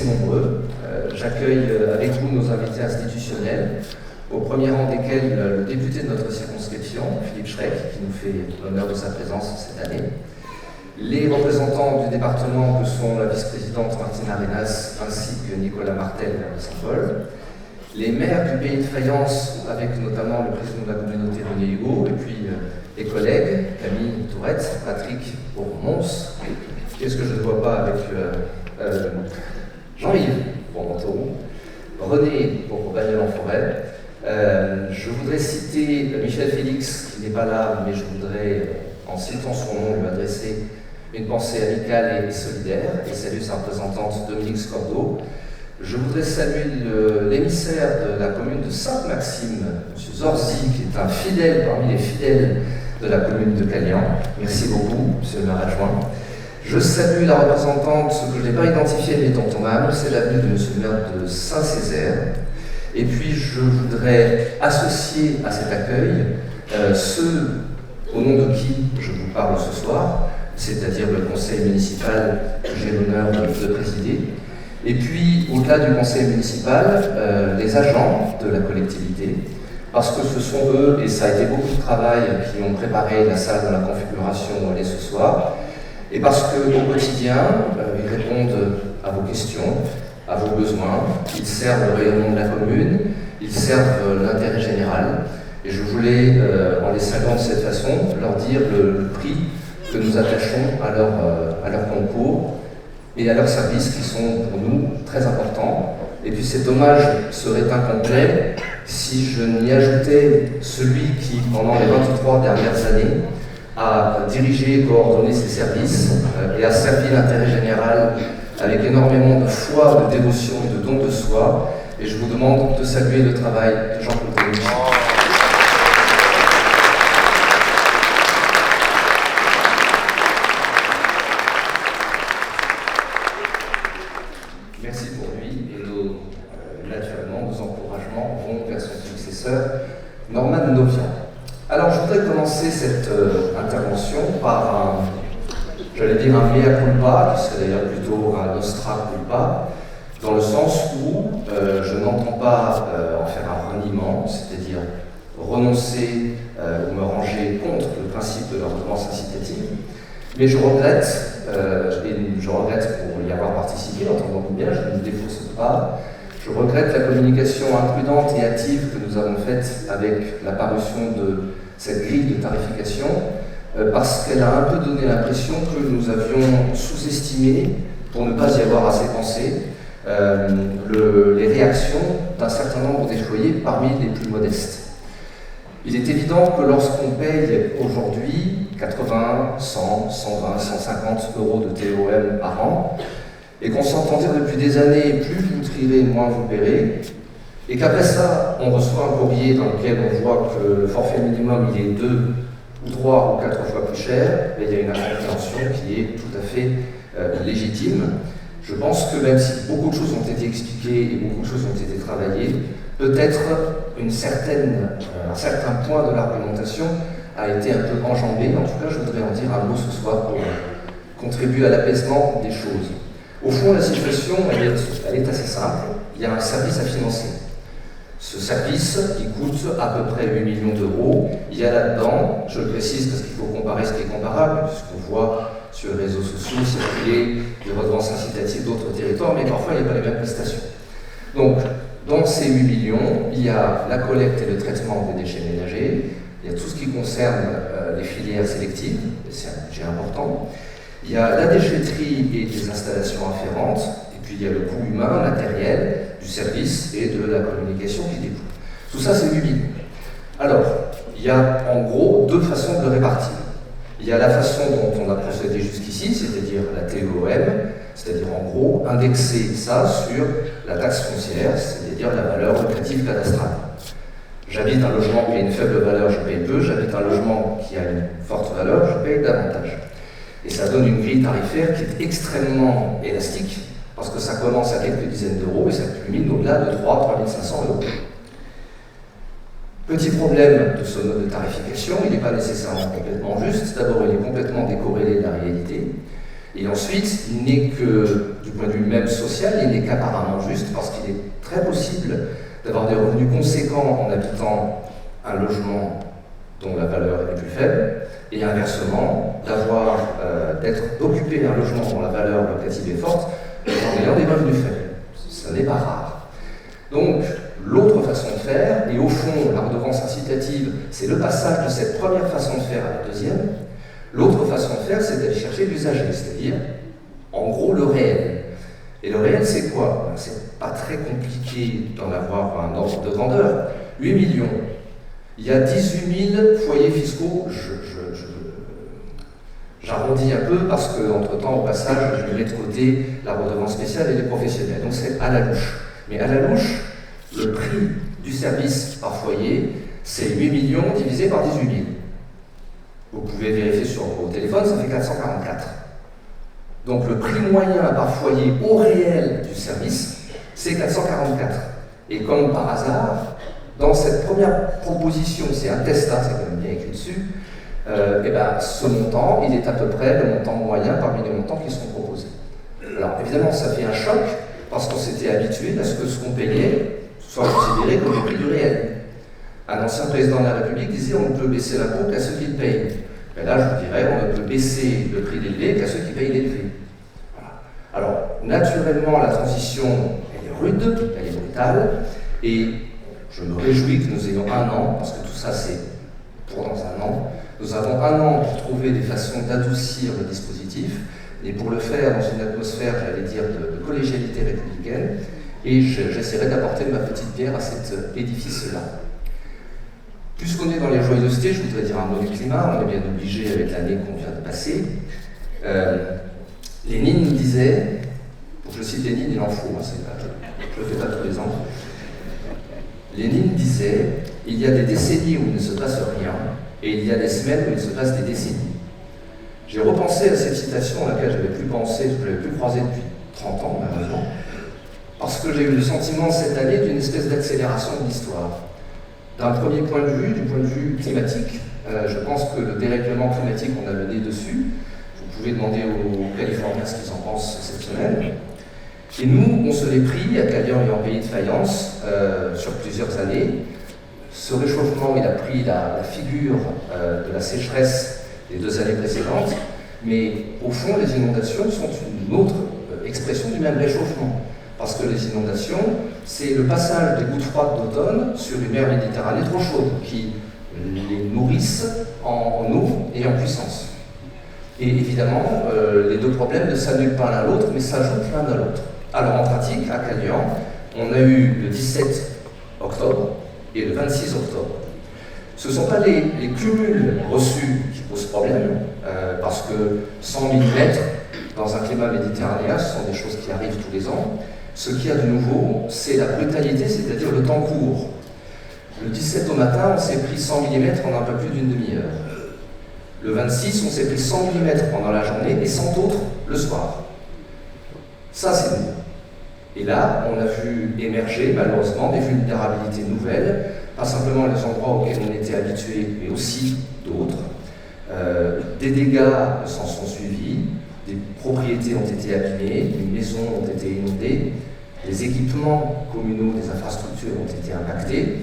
nombreux. J'accueille avec vous nos invités institutionnels, au premier rang desquels le député de notre circonscription, Philippe Schreck, qui nous fait l'honneur de sa présence cette année, les représentants du département que sont la vice-présidente Martine Arenas ainsi que Nicolas Martel de Saint-Paul, les maires du pays de Fayence, avec notamment le président de la communauté René Hugo, et puis les collègues Camille Tourette, Patrick Bourmons, qu'est-ce que je ne vois pas avec Jean-Yves pour Montauroux, René pour Bagnols-en-Forêt. Je voudrais citer Michel Félix, qui n'est pas là, mais je voudrais, en citant son nom, lui adresser une pensée amicale et solidaire, et saluer sa représentante Dominique Scordo. Je voudrais saluer l'émissaire de la commune de Sainte-Maxime, M. Zorzi, qui est un fidèle parmi les fidèles de la commune de Calian. Merci beaucoup, M. le maire adjoint. Je salue la représentante, que je n'ai pas identifiée, mais dont on a annoncé l'avenue de M. le maire de Saint-Césaire. Et puis je voudrais associer à cet accueil ceux au nom de qui je vous parle ce soir, c'est-à-dire le conseil municipal que j'ai l'honneur de présider. Et puis, au-delà du conseil municipal, les agents de la collectivité, parce que ce sont eux, et ça a été beaucoup de travail, qui ont préparé la salle dans la configuration où elle est ce soir, et parce qu'au quotidien, ils répondent à vos questions, à vos besoins, ils servent le rayonnement de la commune, ils servent l'intérêt général, et je voulais, en les saluant de cette façon, leur dire le prix que nous attachons à leur concours, et à leurs services qui sont pour nous très importants. Et puis cet hommage serait incomplet si je n'y ajoutais celui qui, pendant les 23 dernières années, a dirigé et coordonné ces services et a servi l'intérêt général avec énormément de foi, de dévotion et de don de soi. Et je vous demande de saluer le travail de Jean-Claude Denis. Merci pour lui et naturellement nos encouragements vont vers son successeur, Norman Novian. Alors je voudrais commencer cette intervention par j'allais dire un mea culpa, qui serait d'ailleurs plutôt un nostra culpa, dans le sens où je n'entends pas en faire un reniement, c'est-à-dire renoncer ou me ranger contre le principe de la redevance incitative, mais je regrette, et je regrette pour y avoir participé, entendons-nous bien, je ne me défausse pas, je regrette la communication imprudente et hâtive que nous avons faite avec la parution de cette grille de tarification, parce qu'elle a un peu donné l'impression que nous avions sous-estimé, pour ne pas y avoir assez pensé, les réactions d'un certain nombre des foyers parmi les plus modestes. Il est évident que lorsqu'on paye aujourd'hui 80, 100, 120, 150 euros de TOM par an, et qu'on s'entend dire depuis des années, plus vous trirez, moins vous paierez, et qu'après ça, on reçoit un courrier dans lequel on voit que le forfait minimum il est 2 ou 3 ou 4 fois plus cher, et il y a une incompréhension qui est tout à fait légitime. Je pense que même si beaucoup de choses ont été expliquées et beaucoup de choses ont été travaillées, peut-être un certain point de l'argumentation a été un peu enjambé. En tout cas, je voudrais en dire un mot ce soir pour contribuer à l'apaisement des choses. Au fond, la situation, elle est assez simple. Il y a un service à financer. Ce service, il coûte à peu près 8 millions d'euros. Il y a là-dedans, je le précise parce qu'il faut comparer ce qui est comparable, puisqu'on voit sur les réseaux sociaux circuler des redevances incitatives d'autres territoires, mais parfois il n'y a pas les mêmes prestations. Donc, dans ces 8 millions, il y a la collecte et le traitement des déchets ménagers, il y a tout ce qui concerne les filières sélectives, c'est un budget important, il y a la déchetterie et des installations afférentes, et puis il y a le coût humain, matériel, du service et de la communication qui découle. Tout ça, c'est 8 millions. Alors, il y a en gros 2 façons de le répartir. Il y a la façon dont on a procédé jusqu'ici, c'est-à-dire la TOM, c'est-à-dire en gros indexer ça sur la taxe foncière, c'est-à-dire la valeur locative cadastrale. J'habite un logement qui a une faible valeur, je paye peu, j'habite un logement qui a une forte valeur, je paye davantage. Et ça donne une grille tarifaire qui est extrêmement élastique, parce que ça commence à quelques dizaines d'euros et ça culmine au-delà de 3 500 euros. Petit problème de ce mode de tarification, il n'est pas nécessairement complètement juste. D'abord, il est complètement décorrélé de la réalité. Et ensuite, il n'est que, du point de vue même social, il n'est qu'apparemment juste, parce qu'il est très possible d'avoir des revenus conséquents en habitant un logement dont la valeur est plus faible, et inversement, d'occuper un logement dont la valeur locative est forte, en ayant des revenus faibles. Ce n'est pas rare. Donc, l'autre façon de faire, et au fond, la redevance incitative, c'est le passage de cette première façon de faire à la deuxième. L'autre façon de faire, c'est d'aller chercher l'usager, c'est-à-dire, en gros, le réel. Et le réel, c'est quoi? C'est pas très compliqué d'en avoir un ordre de grandeur. 8 millions. Il y a 18 000 foyers fiscaux. J'arrondis un peu parce qu'entre-temps, au passage, je mets de côté la redevance spéciale et les professionnels. Donc c'est à la louche. Mais à la louche, le prix du service par foyer, c'est 8 millions divisé par 18 000. Vous pouvez vérifier sur vos téléphones, ça fait 444. Donc le prix moyen par foyer au réel du service, c'est 444. Et comme par hasard, dans cette première proposition, c'est un test, c'est quand même bien écrit dessus, ce montant, il est à peu près le montant moyen parmi les montants qui sont proposés. Alors évidemment, ça fait un choc, parce qu'on s'était habitué à ce que ce qu'on payait soit considéré comme le prix du réel. Un ancien président de la République disait on ne peut baisser l'impôt qu'à ceux qui le payent. Mais là, je vous dirais, on ne peut baisser le prix l'élevé qu'à ceux qui payent l'élevé. Voilà. Alors, naturellement, la transition, elle est rude, elle est brutale, et je me réjouis que nous ayons un an, parce que tout ça, c'est pour dans un an. Nous avons un an pour trouver des façons d'adoucir le dispositif, et pour le faire dans une atmosphère, j'allais dire, de collégialité républicaine, et j'essaierai d'apporter ma petite pierre à cet édifice-là. Puisqu'on est dans les joyeusetés, je voudrais dire un mot du climat, on est bien obligé avec l'année qu'on vient de passer. Lénine disait, pour que je cite Lénine, il en faut, je le fais pas tous les ans. Lénine disait, il y a des décennies où il ne se passe rien, et il y a des semaines où il se passe des décennies. J'ai repensé à cette citation à laquelle je n'avais plus pensé, que je n'avais plus croisée depuis 30 ans, malheureusement, parce que j'ai eu le sentiment cette année d'une espèce d'accélération de l'histoire. D'un premier point de vue, du point de vue climatique, je pense que le dérèglement climatique, on a mené dessus. Vous pouvez demander aux Californiens ce qu'ils en pensent cette semaine. Et nous, on se l'est pris, à Calian et en pays de faïence, sur plusieurs années. Ce réchauffement, il a pris la figure de la sécheresse des 2 années précédentes, mais au fond, les inondations sont une autre expression du même réchauffement. Parce que les inondations, c'est le passage des gouttes froides d'automne sur une mer Méditerranée trop chaude, qui les nourrissent en eau et en puissance. Et évidemment, les deux problèmes ne s'annulent pas l'un l'autre, mais s'ajoutent l'un à l'autre. Alors en pratique, à Calian, on a eu le 17 octobre et le 26 octobre. Ce ne sont pas les cumuls reçus qui posent problème, parce que 100 mm dans un climat méditerranéen, ce sont des choses qui arrivent tous les ans. Ce qu'il y a de nouveau, c'est la brutalité, c'est-à-dire le temps court. Le 17 au matin, on s'est pris 100 mm en un peu plus d'une demi-heure. Le 26, on s'est pris 100 mm pendant la journée et 100 autres le soir. Ça, c'est nouveau. Et là, on a vu émerger, malheureusement, des vulnérabilités nouvelles, pas simplement les endroits auxquels on était habitué, mais aussi d'autres. Des dégâts s'en sont suivis, des propriétés ont été abîmées, des maisons ont été inondées, les équipements communaux des infrastructures ont été impactés.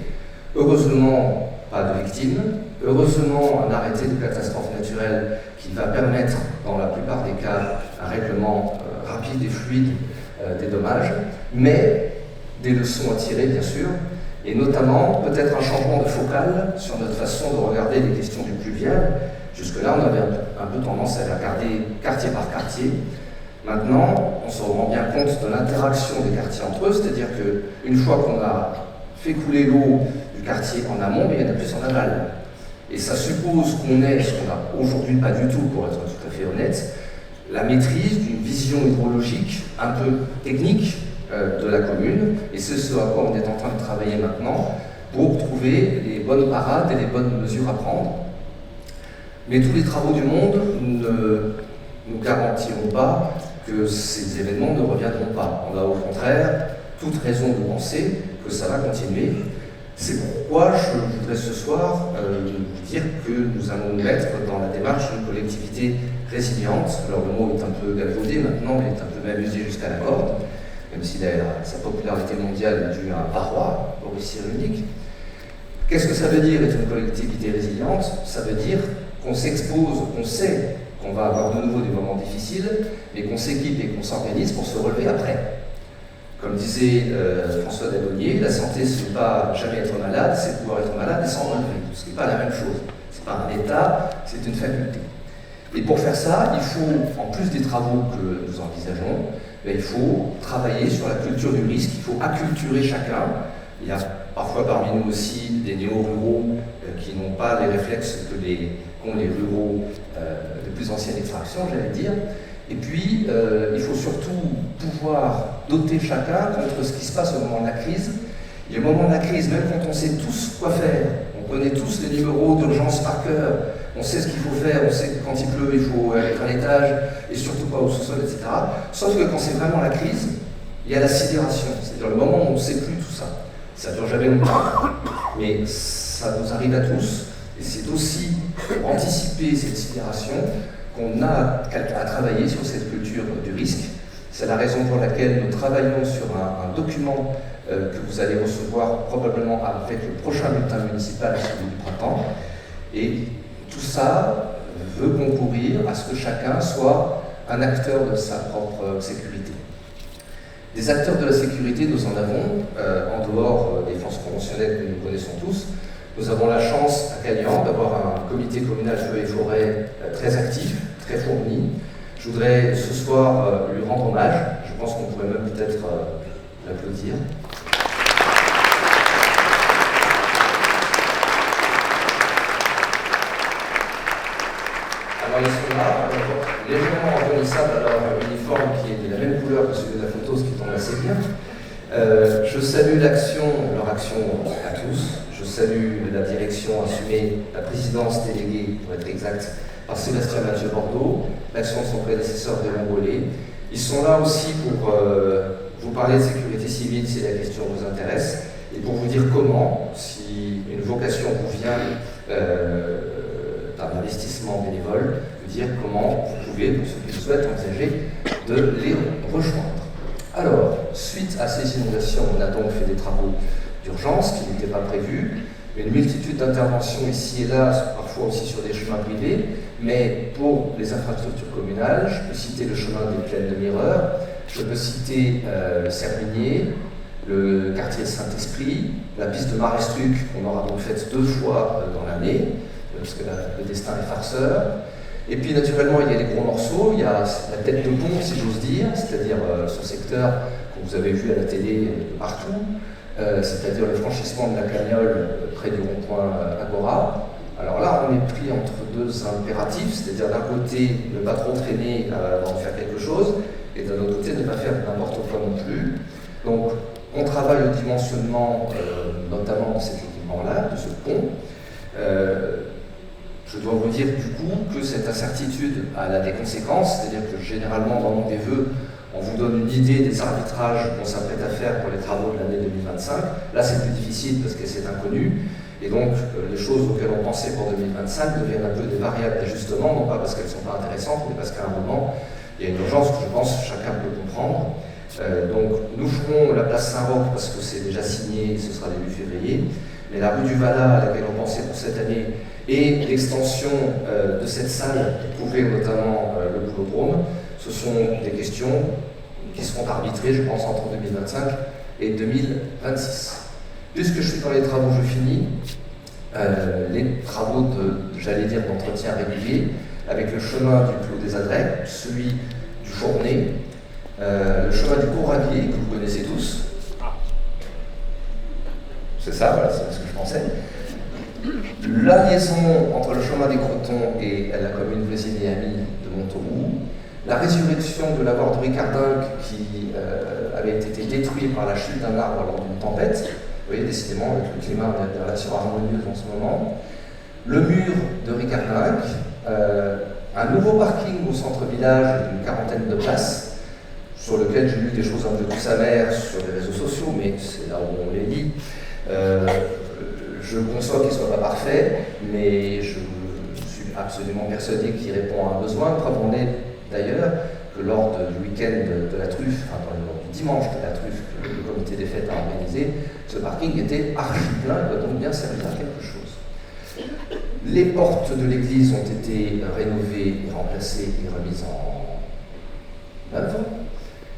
Heureusement, pas de victimes. Heureusement, un arrêté de catastrophe naturelle qui va permettre, dans la plupart des cas, un règlement rapide et fluide des dommages, mais des leçons à tirer, bien sûr, et notamment peut-être un changement de focale sur notre façon de regarder les questions du pluvial. Jusque-là, on avait un peu tendance à les regarder quartier par quartier. Maintenant, on se rend bien compte de l'interaction des quartiers entre eux, c'est-à-dire qu'une fois qu'on a fait couler l'eau du quartier en amont, il y en a plus en aval. Et ça suppose qu'on ait, ce qu'on n'a aujourd'hui pas du tout, pour être tout à fait honnête, la maîtrise d'une vision hydrologique un peu technique de la commune, et c'est ce à quoi on est en train de travailler maintenant pour trouver les bonnes parades et les bonnes mesures à prendre. Mais tous les travaux du monde ne nous garantiront pas que ces événements ne reviendront pas. On a au contraire toute raison de penser que ça va continuer. C'est pourquoi je voudrais ce soir vous dire que nous allons nous mettre dans la démarche d'une collectivité résiliente. Alors le mot est un peu galvaudé maintenant, il est un peu même usé jusqu'à la corde, même si sa popularité mondiale est due à un paroi, Boris Cyrulnik. Qu'est-ce que ça veut dire être une collectivité résiliente? Ça veut dire qu'on s'expose, qu'on sait qu'on va avoir de nouveau des moments difficiles, mais qu'on s'équipe et qu'on s'organise pour se relever après. Comme disait François Dallonnier, la santé, ce n'est pas jamais être malade, c'est pouvoir être malade et s'en relever. Ce n'est pas la même chose. Ce n'est pas un état, c'est une faculté. Et pour faire ça, il faut, en plus des travaux que nous envisageons, il faut travailler sur la culture du risque, il faut acculturer chacun. Il y a parfois parmi nous aussi des néo-ruraux qui n'ont pas les réflexes qu'ont les ruraux de plus ancienne extraction, j'allais dire. Et puis, il faut surtout pouvoir doter chacun contre ce qui se passe au moment de la crise. Et au moment de la crise, même quand on sait tous quoi faire, on connaît tous les numéros d'urgence par cœur, on sait ce qu'il faut faire, on sait que quand il pleut, il faut être à l'étage, et surtout pas au sous-sol, etc. Sauf que quand c'est vraiment la crise, il y a la sidération, c'est-à-dire le moment où on ne sait plus tout ça. Ça ne dure jamais longtemps, mais ça nous arrive à tous, et c'est aussi pour anticiper cette sidération qu'on a à travailler sur cette culture du risque. C'est la raison pour laquelle nous travaillons sur un document que vous allez recevoir probablement avec le prochain bulletin municipal, celui du printemps. Et tout ça veut concourir à ce que chacun soit un acteur de sa propre sécurité. Des acteurs de la sécurité, nous en avons, en dehors des forces conventionnelles que nous connaissons tous. Nous avons la chance à Cagnan d'avoir un comité communal feu et forêt très actif, très fourni. Je voudrais ce soir lui rendre hommage. Je pense qu'on pourrait même peut-être l'applaudir. Alors ils sont là, légèrement reconnaissables à leur uniforme qui est de la même couleur que celui de la photo, ce qui tombe assez bien. Je salue leur action à tous. Je salue la direction assumée, la présidence déléguée, pour être exact, par Sébastien Mathieu Bordeaux, l'action de son prédécesseur Raymond Gollet. Ils sont là aussi pour vous parler de sécurité civile si la question vous intéresse, et pour vous dire comment, si une vocation vous vient d'un investissement bénévole, vous dire comment vous pouvez, pour ceux qui le souhaitent, envisager de les rejoindre. Alors, suite à ces inondations, on a donc fait des travaux d'urgence qui n'étaient pas prévus, une multitude d'interventions ici et là, parfois aussi sur des chemins privés, mais pour les infrastructures communales, je peux citer le chemin des Plaines de Mireur, je peux citer le Serminier, le quartier Saint-Esprit, la piste de Marestruc, qu'on aura donc faite 2 fois dans l'année, parce que le destin est farceur. Et puis naturellement, il y a les gros morceaux, il y a la tête de pont, si j'ose dire, c'est-à-dire ce secteur que vous avez vu à la télé partout, c'est-à-dire le franchissement de la Cagnole près du rond-point Agora. Alors là, on est pris entre 2 impératifs, c'est-à-dire d'un côté, ne pas trop traîner avant de faire quelque chose, et d'un autre côté, ne pas faire n'importe quoi non plus. Donc, on travaille au dimensionnement, notamment de cet équipement-là, de ce pont. Je dois vous dire du coup que cette incertitude a des conséquences, c'est-à-dire que généralement, dans des vœux, on vous donne une idée des arbitrages qu'on s'apprête à faire pour les travaux de l'année 2025. Là, c'est plus difficile parce que c'est inconnu. Et donc, les choses auxquelles on pensait pour 2025 deviennent un peu des variables d'ajustement, non pas parce qu'elles ne sont pas intéressantes, mais parce qu'à un moment, il y a une urgence que je pense chacun peut comprendre. Donc, nous ferons la place Saint-Roch parce que c'est déjà signé, ce sera début février. Mais la rue du Vala, à laquelle on pensait pour cette année, et l'extension de cette salle pour couvrir notamment le boulodrome, ce sont des questions qui seront arbitrées, je pense, entre 2025 et 2026. Puisque je suis dans les travaux, je finis. Les travaux j'allais dire, d'entretien régulier, avec le chemin du Clos des Adrets, celui du Fournet, le chemin du Courraguier, que vous connaissez tous. C'est ça, voilà, c'est ce que je pensais. La liaison entre le chemin des Crotons et la commune voisine et amie de Montauroux, la résurrection de la voie de Ricardinck qui avait été détruite par la chute d'un arbre lors d'une tempête. Vous voyez, décidément, avec le climat, on a des relations harmonieuses en ce moment. Le mur de Ricardinck, un nouveau parking au centre-village d'une 40aine de places, sur lequel j'ai lu des choses un peu plus amères sur les réseaux sociaux, mais c'est là où on les lit. je conçois qu'il ne soit pas parfait, mais je suis absolument persuadé qu'il répond à un besoin. Preuve en est d'ailleurs que lors du week-end de la truffe, enfin lors du dimanche de la truffe que le comité des fêtes a organisé, ce parking était archi plein, il doit donc bien servir à quelque chose. Les portes de l'église ont été rénovées et remplacées et remises en œuvre.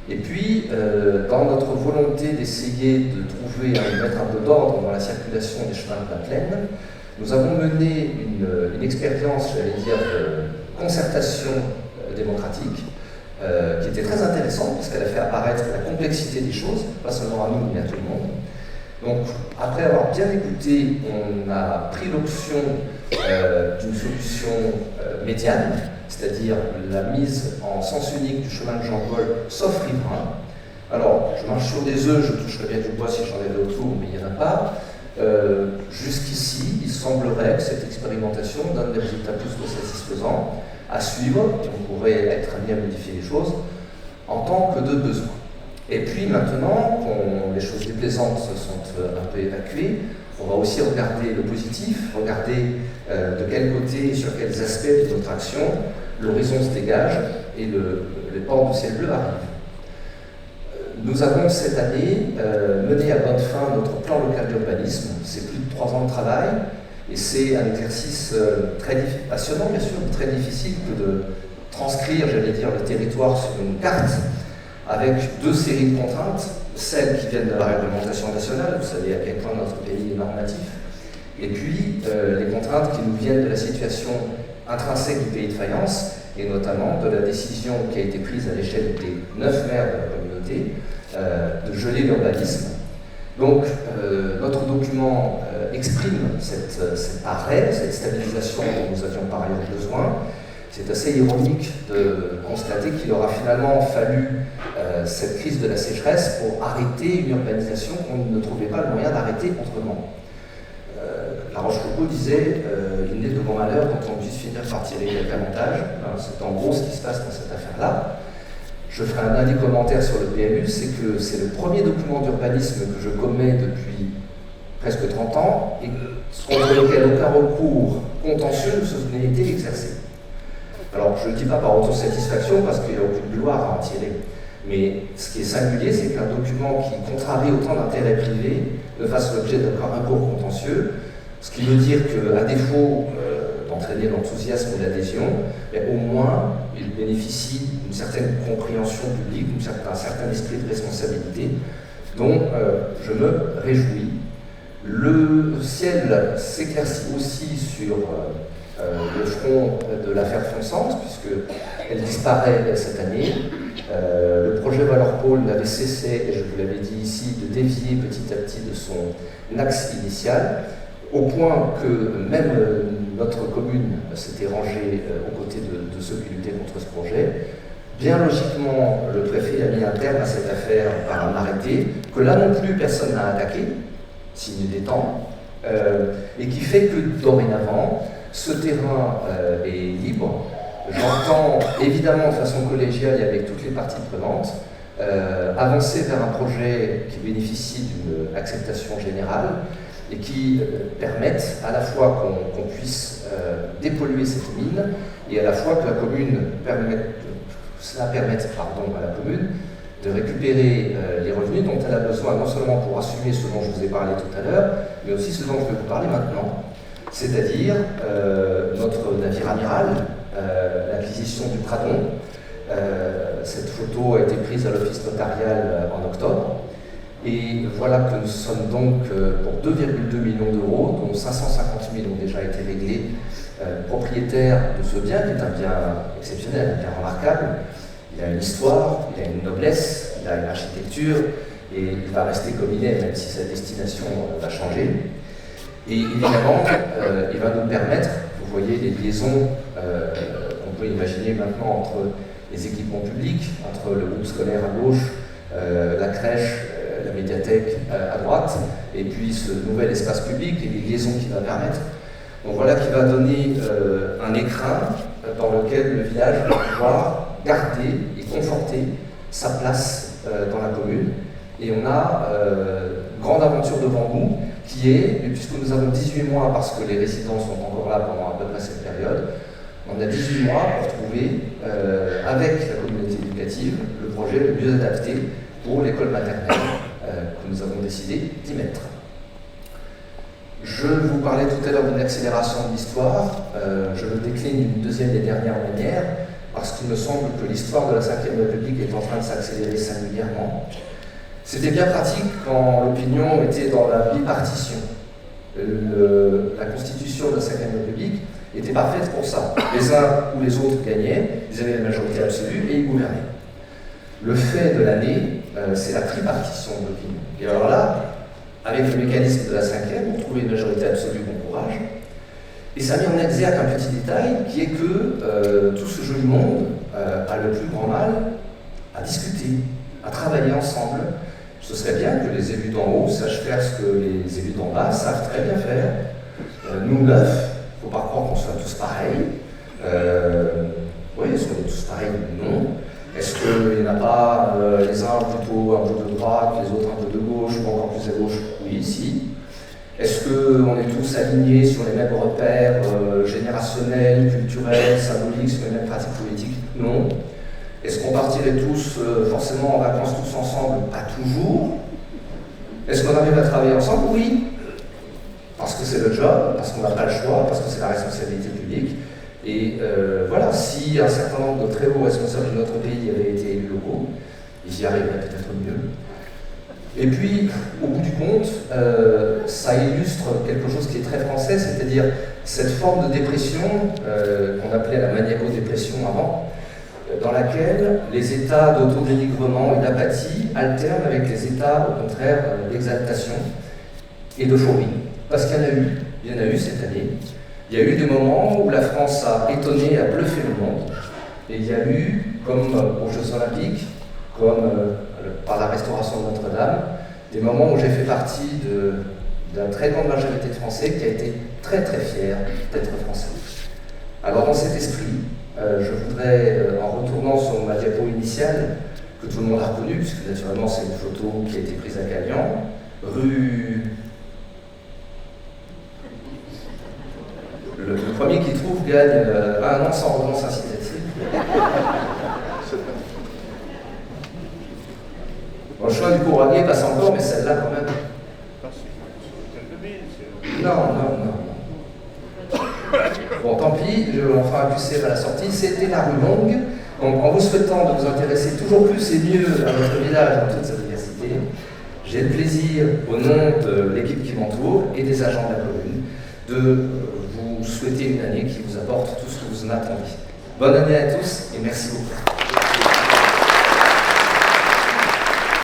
Et puis, dans notre volonté d'essayer de mettre un peu d'ordre dans la circulation des chemins de la plaine, nous avons mené une expérience, j'allais dire, de concertation démocratique, qui était très intéressante, parce qu'elle a fait apparaître la complexité des choses, pas seulement à nous, mais à tout le monde. Donc, après avoir bien écouté, on a pris l'option d'une solution médiane, c'est-à-dire la mise en sens unique du chemin de Jean-Paul, sauf riverain. Alors, je marche sur des œufs, je toucherais bien du bois si j'en avais autour, mais il n'y en a pas. Jusqu'ici, il semblerait que cette expérimentation donne des résultats plus que satisfaisants à suivre, et on pourrait être amené à modifier les choses en tant que de besoin. Et puis maintenant, quand les choses déplaisantes sont un peu évacuées, on va aussi regarder le positif, regarder de quel côté et sur quels aspects de notre action l'horizon se dégage et les portes du ciel bleu arrivent. Nous avons cette année mené à bonne fin notre plan local d'urbanisme. C'est plus de 3 ans de travail et c'est un exercice très passionnant, bien sûr, mais très difficile que de transcrire, j'allais dire, le territoire sur une carte avec 2 séries de contraintes, celles qui viennent de la réglementation nationale, vous savez à quel point notre pays est normatif, et puis les contraintes qui nous viennent de la situation intrinsèque du pays de Fayence, et notamment de la décision qui a été prise à l'échelle des 9 maires de la communauté de geler l'urbanisme. Donc notre document exprime cet arrêt, cette stabilisation dont nous avions par ailleurs besoin. C'est assez ironique de constater qu'il aura finalement fallu cette crise de la sécheresse pour arrêter une urbanisation qu'on ne trouvait pas le moyen d'arrêter autrement. La Rochefoucauld disait il n'est de bon malheur quand on puisse finir par tirer quelques avantages. C'est en gros ce qui se passe dans cette affaire-là. Je ferai un dernier commentaire sur le PLU, c'est que c'est le premier document d'urbanisme que je commets depuis presque 30 ans et contre lequel aucun recours contentieux ne s'est été exercé. Alors, je ne le dis pas par autosatisfaction parce qu'il n'y a aucune gloire à en tirer. Mais ce qui est singulier, c'est qu'un document qui contrarie autant d'intérêts privés ne fasse l'objet d'un recours contentieux, ce qui veut dire qu'à défaut d'entraîner l'enthousiasme ou l'adhésion, au moins il bénéficie d'une certaine compréhension publique, d'un certain esprit de responsabilité, dont je me réjouis. Le ciel s'éclaircit aussi sur le front de l'affaire Fonsante, puisqu'elle disparaît cette année. Le projet Valeur Pôle n'avait cessé, et je vous l'avais dit ici, de dévier petit à petit de son axe initial, au point que même notre commune s'était rangée aux côtés de ceux qui luttaient contre ce projet. Bien logiquement, le préfet a mis un terme à cette affaire par un arrêté, que là non plus personne n'a attaqué, signe des temps, et qui fait que dorénavant, ce terrain est libre. J'entends évidemment de façon collégiale et avec toutes les parties prenantes avancer vers un projet qui bénéficie d'une acceptation générale et qui permette à la fois qu'on puisse dépolluer cette mine et à la fois que la commune permette à la commune de récupérer les revenus dont elle a besoin non seulement pour assumer ce dont je vous ai parlé tout à l'heure, mais aussi ce dont je vais vous parler maintenant, c'est-à-dire notre navire amiral, l'acquisition du Pradon. Cette photo a été prise à l'office notarial en octobre. Et voilà que nous sommes donc pour 2,2 millions d'euros, dont 550 000 ont déjà été réglés, propriétaires de ce bien, qui est un bien exceptionnel, un bien remarquable. Il a une histoire, il a une noblesse, il a une architecture, et il va rester comme il est, même si sa destination va changer. Et évidemment, il va nous permettre, vous voyez les liaisons qu'on peut imaginer maintenant entre les équipements publics, entre le groupe scolaire à gauche, la crèche, la médiathèque à droite, et puis ce nouvel espace public et les liaisons qu'il va permettre. Donc voilà qui va donner un écrin dans lequel le village va pouvoir garder et conforter sa place dans la commune. Et on a grande aventure aventure devant nous, qui est, et puisque nous avons 18 mois, parce que les résidents sont encore là pendant à peu près cette période, on a 18 mois pour trouver, avec la communauté éducative, le projet le mieux adapté pour l'école maternelle que nous avons décidé d'y mettre. Je vous parlais tout à l'heure d'une accélération de l'histoire. Je le décline d'une deuxième et dernière manière, parce qu'il me semble que l'histoire de la Ve République est en train de s'accélérer singulièrement. C'était bien pratique quand l'opinion était dans la bipartition. La constitution de la Ve République était parfaite pour ça. Les uns ou les autres gagnaient, ils avaient la majorité absolue et ils gouvernaient. Le fait de l'année, c'est la tripartition de l'opinion. Et alors là, avec le mécanisme de la cinquième, on trouvait une majorité absolue, bon courage. Et ça a mis en exergue un petit détail qui est que tout ce joli monde a le plus grand mal à discuter, à travailler ensemble. Ce serait bien que les élus d'en haut sachent faire ce que les élus d'en bas savent très bien faire. Nous, neuf, il ne faut pas croire qu'on soit tous pareils. Oui, est-ce qu'on est tous pareils? Non. Est-ce qu'il n'y en a pas les uns plutôt un peu de droite, les autres un peu de gauche, ou encore plus à gauche? Oui, si. Est-ce qu'on est tous alignés sur les mêmes repères générationnels, culturels, symboliques, sur les mêmes pratiques politiques? Non. Est-ce qu'on partirait tous forcément en vacances tous ensemble? Pas toujours. Est-ce qu'on arrive à travailler ensemble? Oui. Parce que c'est le job, parce qu'on n'a pas le choix, parce que c'est la responsabilité publique. Et voilà, si un certain nombre de très hauts responsables de notre pays avaient été élus locaux, ils y arriveraient peut-être mieux. Et puis, au bout du compte, ça illustre quelque chose qui est très français, c'est-à-dire cette forme de dépression qu'on appelait la maniaco-dépression avant, dans laquelle les états d'autodénigrement et d'apathie alternent avec les états, au contraire, d'exaltation et d'euphorie. Parce qu'il y en a eu cette année. Il y a eu des moments où la France a étonné, a bluffé le monde. Et il y a eu, comme aux Jeux Olympiques, comme par la restauration de Notre-Dame, des moments où j'ai fait partie de la très grande majorité de Français qui a été très très fier d'être français. Alors dans cet esprit, je voudrais, en retournant sur ma diapo initiale, que tout le monde a reconnue, puisque naturellement c'est une photo qui a été prise à Cagnan, rue... Le premier qui trouve gagne un an sans redevance incitative. Bon, le choix du courageux passe encore, mais celle-là quand même. Non. Bon, tant pis, on fera un QCM à la sortie. C'était la rue Longue. Donc, en vous souhaitant de vous intéresser toujours plus et mieux à notre village dans toute sa diversité, j'ai le plaisir, au nom de l'équipe qui m'entoure et des agents de la commune, de vous souhaiter une année qui vous apporte tout ce que vous en attendez. Bonne année à tous et merci beaucoup.